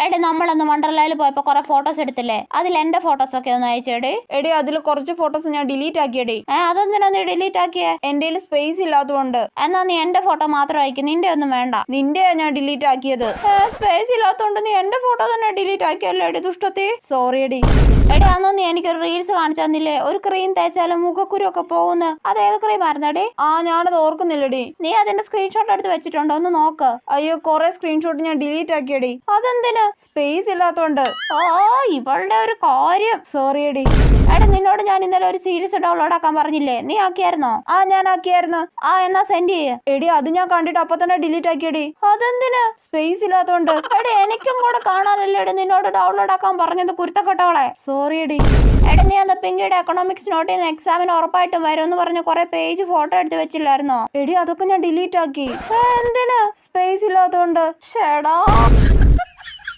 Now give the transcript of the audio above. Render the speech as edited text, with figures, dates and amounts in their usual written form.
എടി നമ്മളൊന്ന് വണ്ടർലയിൽ പോയപ്പോ കുറെ ഫോട്ടോസ് എടുത്തില്ലേ, അതിൽ എന്റെ ഫോട്ടോസ് ഒക്കെ ഒന്ന് അയച്ചേടി. എടി അതിൽ കുറച്ച് ഫോട്ടോസ് ഞാൻ ഡിലീറ്റ് ആക്കിയടി. അതെന്തിനാ നീ ഡിലീറ്റ് ആക്കിയേ? എന്റെ സ്പേസ് ഇല്ലാത്തതുകൊണ്ട്. എന്നാ നീ എന്റെ ഫോട്ടോ മാത്രം അയക്കും, നിന്റെ ഒന്നും വേണ്ട. നിന്റെയാ ഞാൻ ഡിലീറ്റ് ആക്കിയത്. സ്പേസ് ഇല്ലാത്തോണ്ട് നീ എന്റെ ഫോട്ടോ തന്നെ ഡിലീറ്റ് ആക്കിയല്ലോ എടി ദുഷ്ടത്തി. സോറി എടി. എടി അന്ന് നീ എനിക്കൊരു റീൽസ് കാണിച്ചു തന്നില്ലേ, ഒരു ക്രീം തേച്ചാലും മുഖക്കുരു ഒക്കെ പോകുന്നു. അത് ഏത് ക്രീം ആയിരുന്നടി? ഞാനത് ഓർക്കുന്നില്ലടി. നീ അതിന്റെ സ്ക്രീൻഷോട്ട് എടുത്ത് വെച്ചിട്ടുണ്ടോ? ഒന്ന് നോക്ക്. അയ്യോ കുറെ സ്ക്രീൻഷോട്ട് ഞാൻ ഡിലീറ്റ് ആക്കിയടി. അതെന്തിന്? സ്പേസ് ഇല്ലാത്തോണ്ട്. ഇവളുടെ ഒരു കാര്യം. സോറി എടി. എടി നിന്നോട് ഞാൻ ഇന്നലെ ഒരു സീരീസ് ഡൗൺലോഡ് ആക്കാൻ പറഞ്ഞില്ലേ, നീ ആക്കിയായിരുന്നോ? ഞാൻ ആക്കിയായിരുന്നു. എന്നാ സെൻഡ് ചെയ്യേ. എടി അത് ഞാൻ കണ്ടിട്ട് അപ്പൊ തന്നെ ഡിലീറ്റ് ആക്കിയടി. അതെന്തിന്? സ്പേസ് ഇല്ലാത്തോണ്ട്. എടി എനിക്കും കൂടെ കാണാനല്ലേ എടി നിന്നോട് ഡൗൺലോഡ് ആക്കാൻ പറഞ്ഞത്, കുരുത്തക്കെട്ടവളെ. സോറി എടി. എടി നീ അന്ന് പിങ്കിയുടെ എക്കണോമിക്സ് നോട്ട് ചെയ്യുന്ന എക്സാമിന് ഉറപ്പായിട്ടും വരും എന്ന് പറഞ്ഞ് കുറെ പേജ് ഫോട്ടോ എടുത്ത് വെച്ചില്ലായിരുന്നോ? എടി അതൊക്കെ ഞാൻ ഡിലീറ്റ് ആക്കി. എന്തിന്? സ്പേസ് ഇല്ലാത്തോണ്ട്. ഷേടാ.